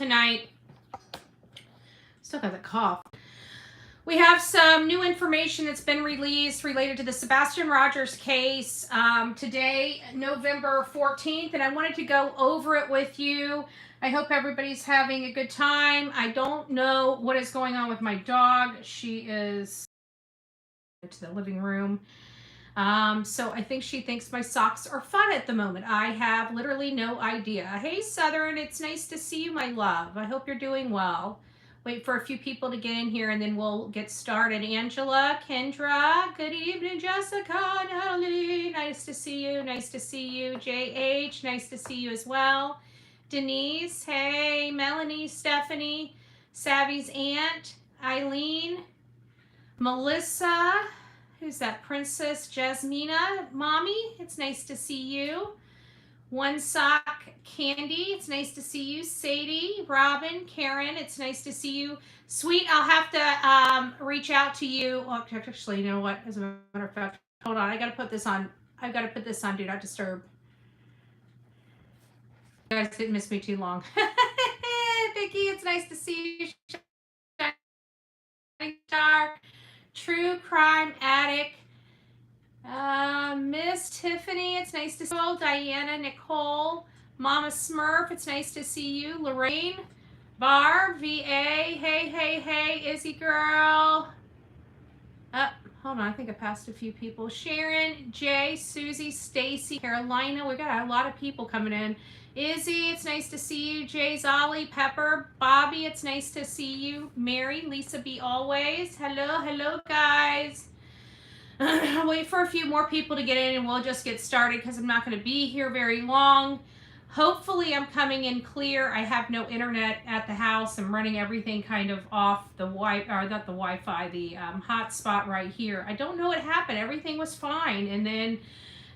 tonight. Still got the cough. We have some new information that's been released related to the Sebastian Rogers case today, November 14th, and I wanted to go over it with you. I hope everybody's having a good time. I don't know what is going on with my dog. She is to the living room. So I think she thinks my socks are fun at the moment. I have literally no idea. Hey, Southern, it's nice to see you, my love. I hope you're doing well. Wait for a few people to get in here and then we'll get started. Angela, Kendra, good evening, Jessica, Natalie, nice to see you. Nice to see you. JH, nice to see you as well. Denise, hey, Melanie, Stephanie, Savvy's aunt, Eileen, Melissa, who's that? Princess Jasmina, Mommy, it's nice to see you. One Sock Candy, it's nice to see you. Sadie, Robin, Karen, it's nice to see you. Sweet, I'll have to reach out to you. Well, actually, you know what? As a matter of fact, hold on. I got to put this on. I've got to put this on Do Not Disturb. You guys didn't miss me too long. Vicky, it's nice to see you. Shining Dark, True Crime Addict. Miss Tiffany, it's nice to see you. Diana, Nicole, Mama Smurf, it's nice to see you. Lorraine, Barb, VA, hey, Izzy girl. Hold on, I think I passed a few people. Sharon, Jay, Susie, Stacy, Carolina. We got a lot of people coming in. Izzy, it's nice to see you. Jay, Zolly, Pepper, Bobby, it's nice to see you. Mary, Lisa B. Always. Hello, guys. I'll wait for a few more people to get in and we'll just get started because I'm not going to be here very long. Hopefully I'm coming in clear. I have no internet at the house. I'm running everything kind of off the Wi-Fi, the hotspot right here. I don't know what happened. Everything was fine. And then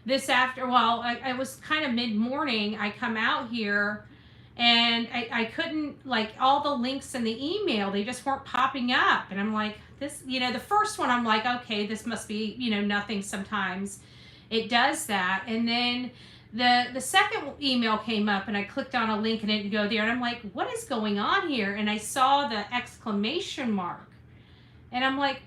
I was kind of mid-morning. I come out here and I couldn't, like, all the links in the email, they just weren't popping up. And I'm like, this, the first one, I'm like, okay, this must be, nothing. Sometimes it does that. And then the second email came up and I clicked on a link and it didn't go there. And I'm like, what is going on here? And I saw the exclamation mark. And I'm like,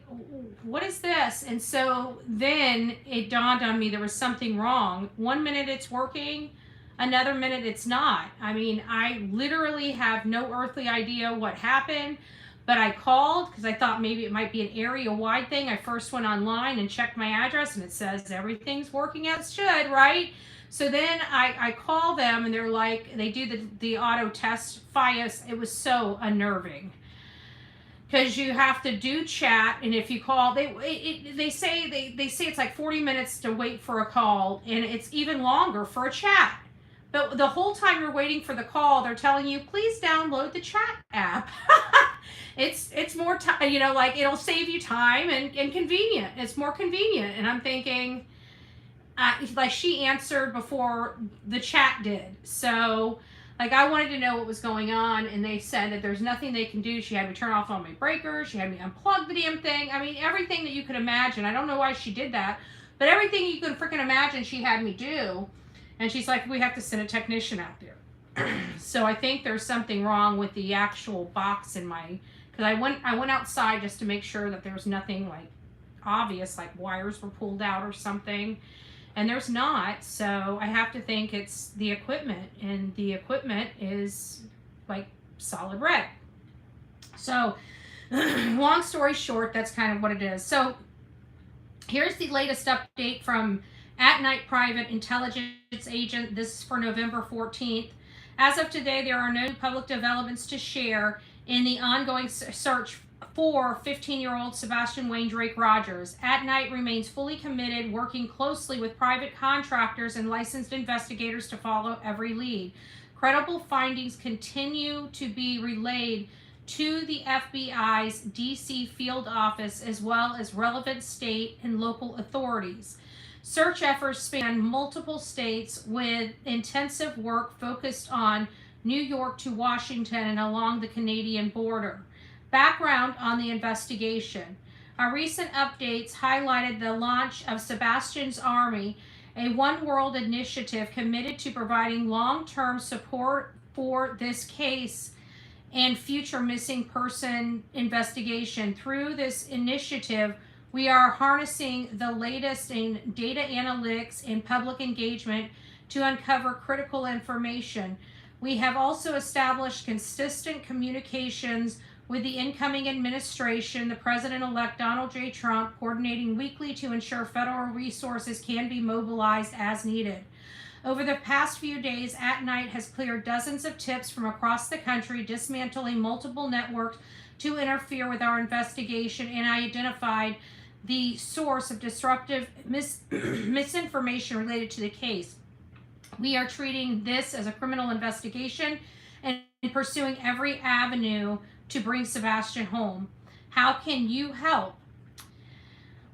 what is this? And so then it dawned on me there was something wrong. 1 minute it's working, another minute it's not. I mean, I literally have no earthly idea what happened, but I called because I thought maybe it might be an area-wide thing. I first went online and checked my address and it says everything's working as it should, right? So then I call them and they're like, they do the auto test FIOS. It was so unnerving. Because you have to do chat, and if you call, they say it's like 40 minutes to wait for a call, and it's even longer for a chat. But the whole time you're waiting for the call, they're telling you, please download the chat app. It's more time, like it'll save you time and convenient. It's more convenient. And I'm thinking, like she answered before the chat did. So, like, I wanted to know what was going on, and they said that there's nothing they can do. She had me turn off all my breakers. She had me unplug the damn thing. I mean, everything that you could imagine. I don't know why she did that, but everything you could freaking imagine she had me do. And she's like, we have to send a technician out there. So I think there's something wrong with the actual box in my, because I went outside just to make sure that there was nothing like obvious, like wires were pulled out or something. And there's not, so I have to think it's the equipment, and the equipment is like solid red. So long story short, that's kind of what it is. So here's the latest update from At Night Private Intelligence Agent. This is for November 14th. As of today, there are no public developments to share in the ongoing search for 15-year-old Sebastian Wayne Drake Rogers. At Night remains fully committed, working closely with private contractors and licensed investigators to follow every lead. Credible findings continue to be relayed to the FBI's DC field office as well as relevant state and local authorities. Search efforts span multiple states with intensive work focused on New York to Washington and along the Canadian border. Background on the investigation. Our recent updates highlighted the launch of Sebastian's Army, a One World initiative committed to providing long-term support for this case and future missing person investigation. Through this initiative, we are harnessing the latest in data analytics and public engagement to uncover critical information. We have also established consistent communications with the incoming administration, the President-elect Donald J. Trump, coordinating weekly to ensure federal resources can be mobilized as needed. Over the past few days, At Night has cleared dozens of tips from across the country, dismantling multiple networks to interfere with our investigation, and identified the source of disruptive misinformation related to the case. We are treating this as a criminal investigation and pursuing every avenue to bring Sebastian home. How can you help?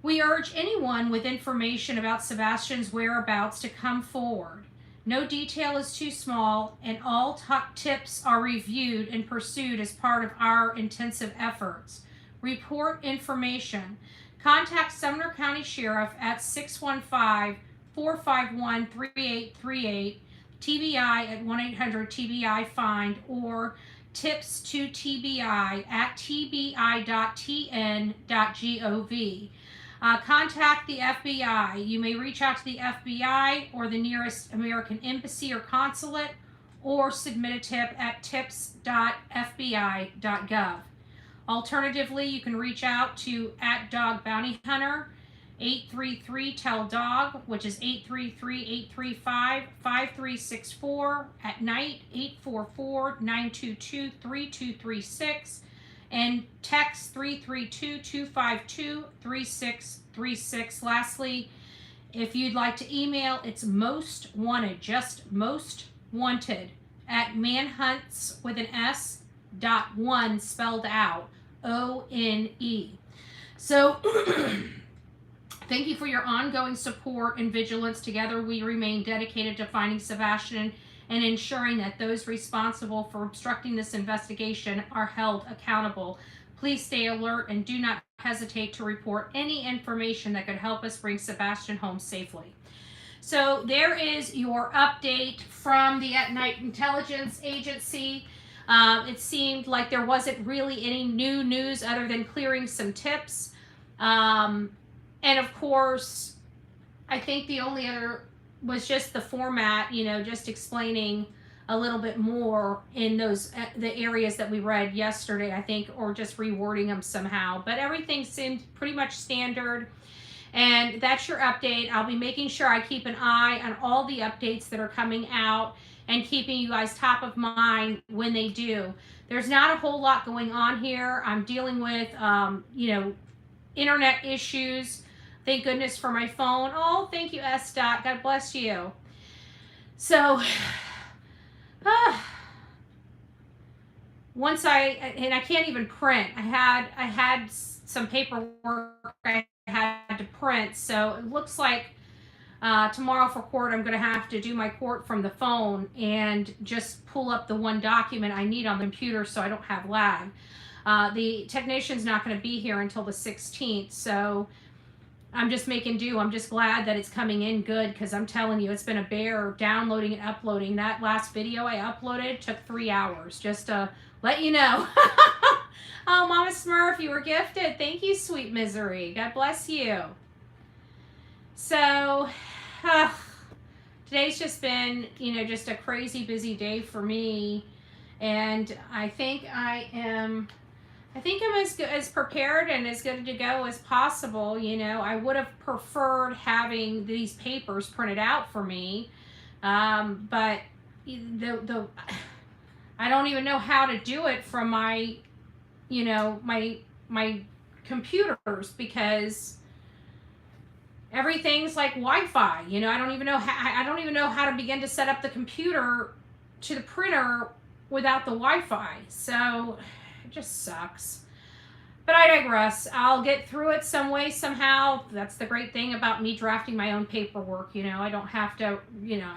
We urge anyone with information about Sebastian's whereabouts to come forward. No detail is too small, and all tips are reviewed and pursued as part of our intensive efforts. Report information. Contact Sumner County Sheriff at 615-451-3838, TBI at 1-800-TBI-FIND, or tips to TBI at tbi.tn.gov. Contact the FBI. You may reach out to the FBI or the nearest American embassy or consulate, or submit a tip at tips.fbi.gov. Alternatively, you can reach out to @DogBountyHunter, 833-TELL-DOG, which is 833-835-5364, at night 844-922-3236, and text 332-252-3636. Lastly, if you'd like to email, it's most wanted, just most wanted, at manhunts with an S .1 spelled out, ONE. So thank you for your ongoing support and vigilance. Together we remain dedicated to finding Sebastian and ensuring that those responsible for obstructing this investigation are held accountable. Please stay alert and do not hesitate to report any information that could help us bring Sebastian home safely. So there is your update from the At Night Intelligence Agency. It seemed like there wasn't really any new news other than clearing some tips. And of course, I think the only other was just the format, just explaining a little bit more in those the areas that we read yesterday, I think, or just rewording them somehow. But everything seemed pretty much standard. And that's your update. I'll be making sure I keep an eye on all the updates that are coming out and keeping you guys top of mind when they do. There's not a whole lot going on here. I'm dealing with, internet issues. Thank goodness for my phone. Oh, thank you, S. Dot. God bless you. So, once I can't even print. I had some paperwork I had to print, so it looks like tomorrow for court I'm going to have to do my court from the phone and just pull up the one document I need on the computer so I don't have lag. The technician's not going to be here until the 16th, so I'm just making do. I'm just glad that it's coming in good, because I'm telling you, it's been a bear downloading and uploading. That last video I uploaded took 3 hours, just to let you know. Oh, Mama Smurf, you were gifted. Thank you, sweet misery. God bless you. So, today's just been, just a crazy busy day for me. And I think I'm as prepared and as good to go as possible. I would have preferred having these papers printed out for me. But I don't even know how to do it from my, my computers, because everything's like Wi-Fi. I don't even know how to begin to set up the computer to the printer without the Wi-Fi. So it just sucks. But I digress. I'll get through it some way, somehow. That's the great thing about me drafting my own paperwork. I don't have to,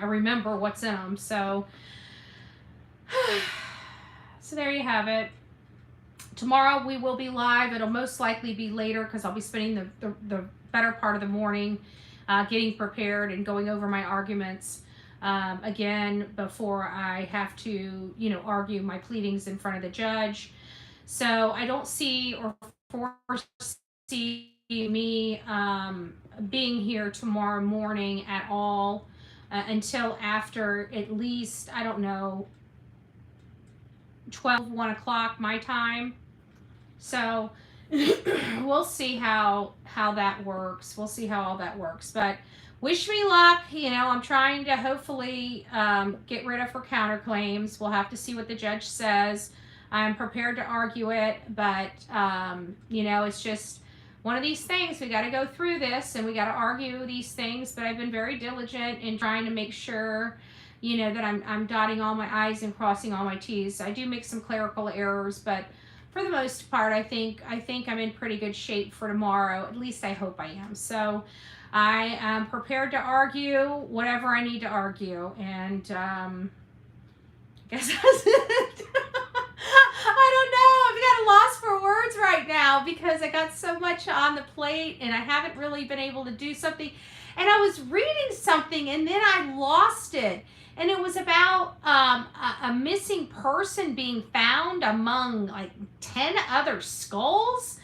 I remember what's in them. So, so there you have it. Tomorrow we will be live. It'll most likely be later, because I'll be spending the better part of the morning getting prepared and going over my arguments. again, before I have to, argue my pleadings in front of the judge. So I don't see or foresee me being here tomorrow morning at all until after at least, I don't know, 1 o'clock my time. So we'll see how that works. We'll see how all that works. But wish me luck. I'm trying to hopefully get rid of her counterclaims. We'll have to see what the judge says. I'm prepared to argue it, but it's just one of these things. We got to go through this and we got to argue these things. But I've been very diligent in trying to make sure, that I'm dotting all my I's and crossing all my T's. I do make some clerical errors, but for the most part, I think I'm in pretty good shape for tomorrow. At least I hope I am. So I am prepared to argue whatever I need to argue, and I guess that's it. I don't know. I've got a loss for words right now because I got so much on the plate and I haven't really been able to do something. And I was reading something and then I lost it. And it was about a missing person being found among like 10 other skulls.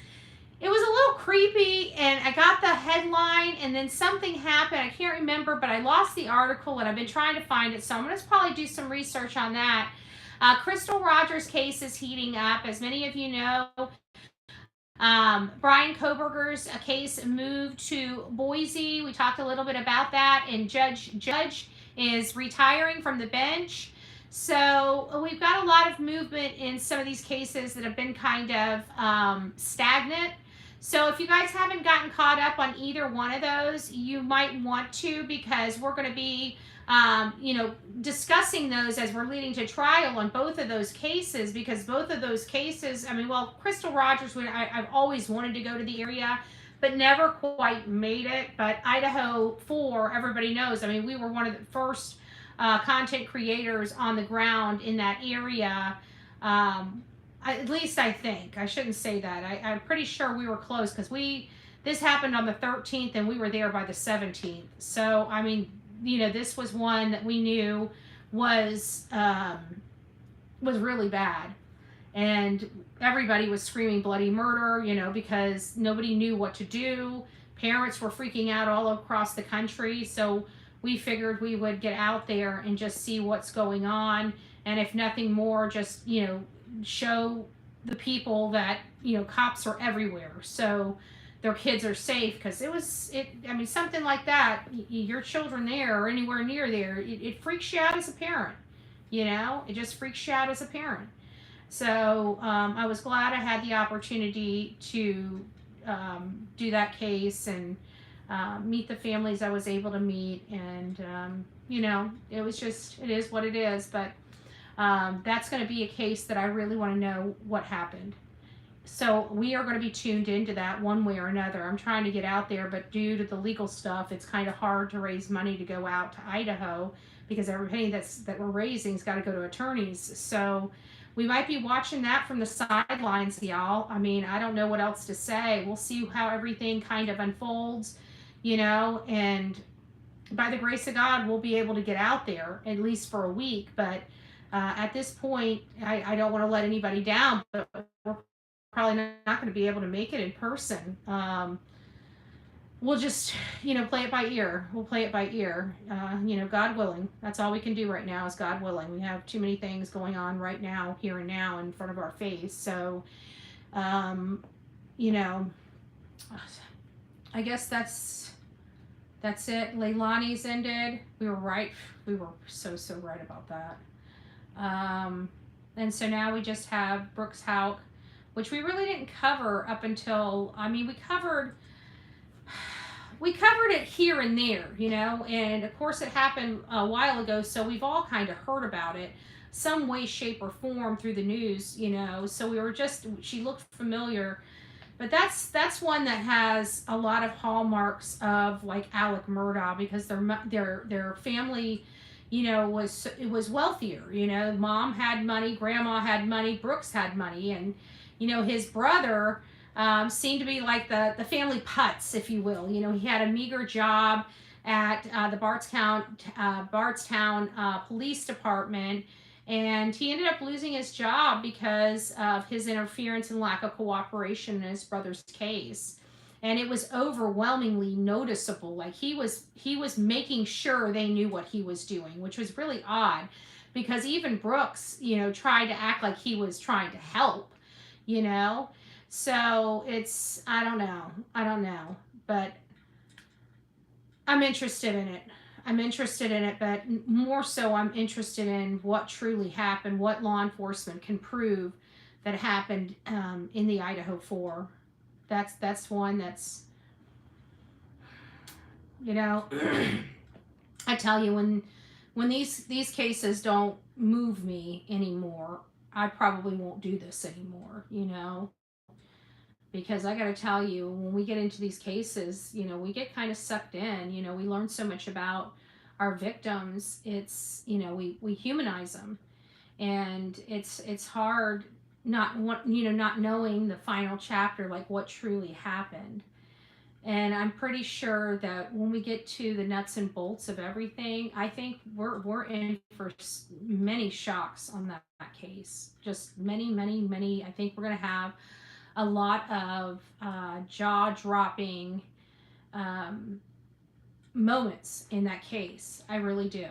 It was a little creepy, and I got the headline, and then something happened. I can't remember, but I lost the article, and I've been trying to find it, so I'm going to probably do some research on that. Crystal Rogers' case is heating up. As many of you know, Brian Koberger's case moved to Boise. We talked a little bit about that, and Judge is retiring from the bench. So we've got a lot of movement in some of these cases that have been kind of stagnant. So if you guys haven't gotten caught up on either one of those, you might want to, because we're going to be discussing those as we're leading to trial on both of those cases, because both of those cases, Crystal Rogers, I've always wanted to go to the area, but never quite made it. But Idaho 4, everybody knows, we were one of the first content creators on the ground in that area. At least I think. I shouldn't say that. I'm pretty sure we were close, because this happened on the 13th and we were there by the 17th. So, this was one that we knew was really bad. And everybody was screaming bloody murder, because nobody knew what to do. Parents were freaking out all across the country. So we figured we would get out there and just see what's going on. And if nothing more, just, show the people that, cops are everywhere. So their kids are safe, because something like that, your children there or anywhere near there, it freaks you out as a parent. It just freaks you out as a parent. So I was glad I had the opportunity to do that case and meet the families I was able to meet. And, it is what it is. But that's going to be a case that I really want to know what happened. So we are going to be tuned into that one way or another. I'm trying to get out there, but due to the legal stuff, it's kind of hard to raise money to go out to Idaho, because every penny that we're raising's got to go to attorneys. So we might be watching that from the sidelines, y'all. I don't know what else to say. We'll see how everything kind of unfolds, and by the grace of God, we'll be able to get out there at least for a week. But at this point, I don't want to let anybody down, but we're probably not going to be able to make it in person. We'll just, play it by ear. We'll play it by ear. God willing. That's all we can do right now is God willing. We have too many things going on right now, here and now, in front of our face. So, I guess that's it. Leilani's ended. We were right. We were so right about that. And so now we just have Brooks Hauk, which we really didn't cover up until, we covered it here and there, and of course it happened a while ago, so we've all kind of heard about it some way, shape, or form through the news, so she looked familiar. But that's one that has a lot of hallmarks of like Alec Murdaugh, because their family, was wealthier. Mom had money, grandma had money, Brooks had money, and his brother seemed to be like the family putz, if you will. He had a meager job, at the Bardstown Police Department, and he ended up losing his job because of his interference and lack of cooperation in his brother's case. And it was overwhelmingly noticeable. Like he was making sure they knew what he was doing, which was really odd, because even Brooks, tried to act like he was trying to help, you know. So it's, I don't know, but I'm interested in it, but more so I'm interested in what truly happened, what law enforcement can prove that happened in the Idaho 4. That's one that's, I tell you, when these cases don't move me anymore, I probably won't do this anymore, because I got to tell you, when we get into these cases, we get kind of sucked in. We learn so much about our victims. It's, we humanize them, and it's hard not knowing the final chapter, like what truly happened. And I'm pretty sure that when we get to the nuts and bolts of everything, I think we're in for many shocks on that case. Just many, many, many. I think we're going to have a lot of jaw-dropping moments in that case. I really do.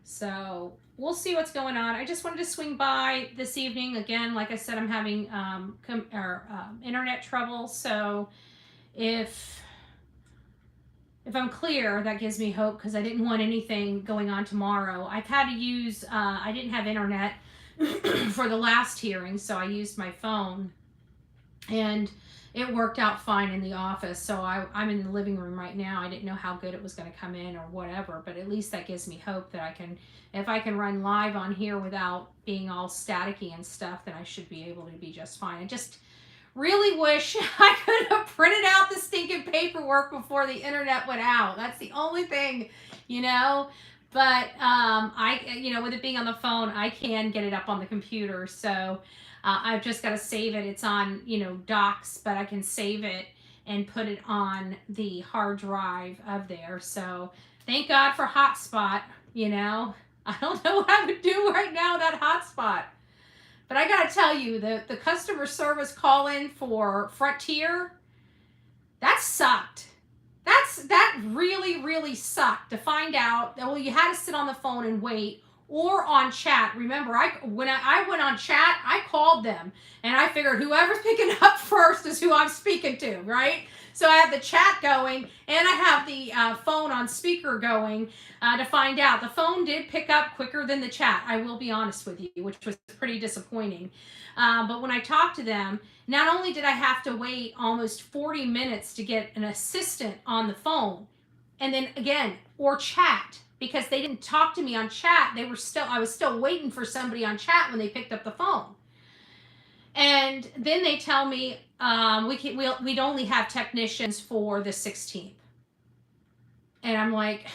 So we'll see what's going on. I just wanted to swing by this evening. Again, like I said, I'm having internet trouble. So if I'm clear, that gives me hope, because I didn't want anything going on tomorrow. I've had to use, I didn't have internet for the last hearing, so I used my phone. And it worked out fine in the office. So I'm in the living room right now. I didn't know how good it was going to come in or whatever, but at least that gives me hope that if I can run live on here without being all staticky and stuff, then I should be able to be just fine. I just really wish I could have printed out the stinking paperwork before the internet went out. That's the only thing, but with it being on the phone, I can get it up on the computer. So I've just got to save it. It's on, docs, but I can save it and put it on the hard drive of there. So thank God for hotspot, I don't know what I would do right now without hotspot. But I got to tell you, the customer service call-in for Frontier, that sucked. That really, really sucked to find out that, well, you had to sit on the phone and wait, or on chat. Remember, when I went on chat, I called them, and I figured whoever's picking up first is who I'm speaking to, right? So I have the chat going, and I have the phone on speaker going to find out. The phone did pick up quicker than the chat, I will be honest with you, which was pretty disappointing. But when I talked to them, not only did I have to wait almost 40 minutes to get an assistant on the phone, and then again, or chat, because they didn't talk to me on chat. I was still waiting for somebody on chat when they picked up the phone. And then they tell me we'd only have technicians for the 16th. And I'm like,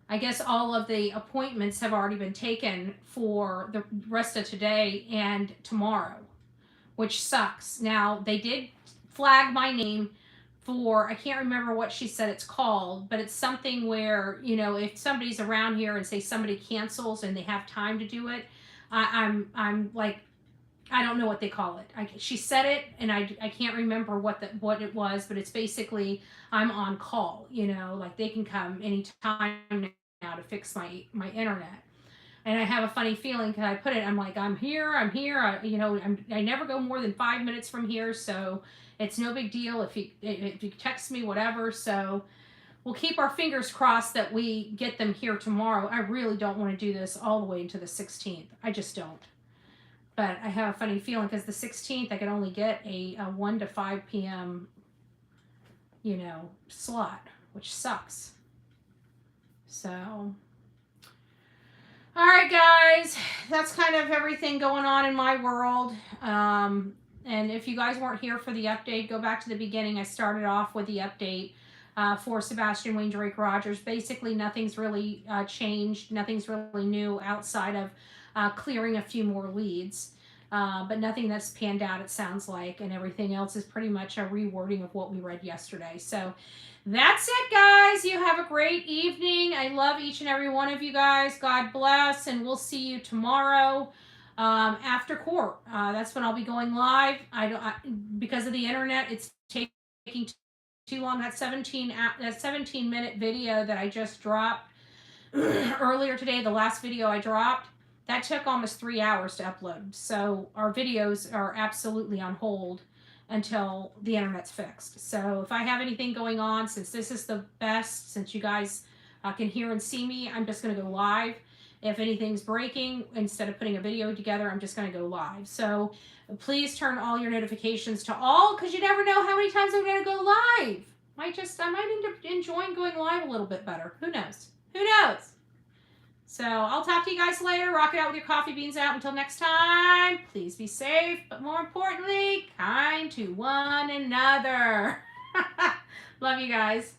I guess all of the appointments have already been taken for the rest of today and tomorrow, which sucks. Now, they did flag my name for, I can't remember what she said it's called, but it's something where, if somebody's around here and say somebody cancels and they have time to do it, I'm like, I don't know what they call it. She said it, and I can't remember what it was, but it's basically I'm on call, like they can come anytime now to fix my internet. And I have a funny feeling, because I put it, I'm like, I'm here, I never go more than 5 minutes from here, so it's no big deal if you text me, whatever. So we'll keep our fingers crossed that we get them here tomorrow. I really don't want to do this all the way into the 16th. I just don't. But I have a funny feeling, because the 16th I could only get a 1 to 5 p.m. Slot, which sucks. So, all right, guys, that's kind of everything going on in my world. And if you guys weren't here for the update, go back to the beginning. I started off with the update for Sebastian Wayne Drake Rogers. Basically, nothing's really changed. Nothing's really new outside of clearing a few more leads. but nothing that's panned out, it sounds like, and everything else is pretty much a rewording of what we read yesterday. So that's it, guys. You have a great evening. I love each and every one of you guys. God bless, and we'll see you tomorrow after court. That's when I'll be going live. Because of the internet, it's taking too long. That 17-minute video that I just dropped earlier today, the last video I dropped, that took almost 3 hours to upload. So our videos are absolutely on hold until the internet's fixed. So if I have anything going on, since this is the best, since you guys can hear and see me, I'm just going to go live. If anything's breaking, instead of putting a video together, I'm just going to go live. So please turn all your notifications to all, because you never know how many times I'm going to go live. I might end up enjoying going live a little bit better. Who knows? Who knows? So I'll talk to you guys later. Rock it out with your coffee beans out. Until next time, please be safe, but more importantly, kind to one another. Love you guys.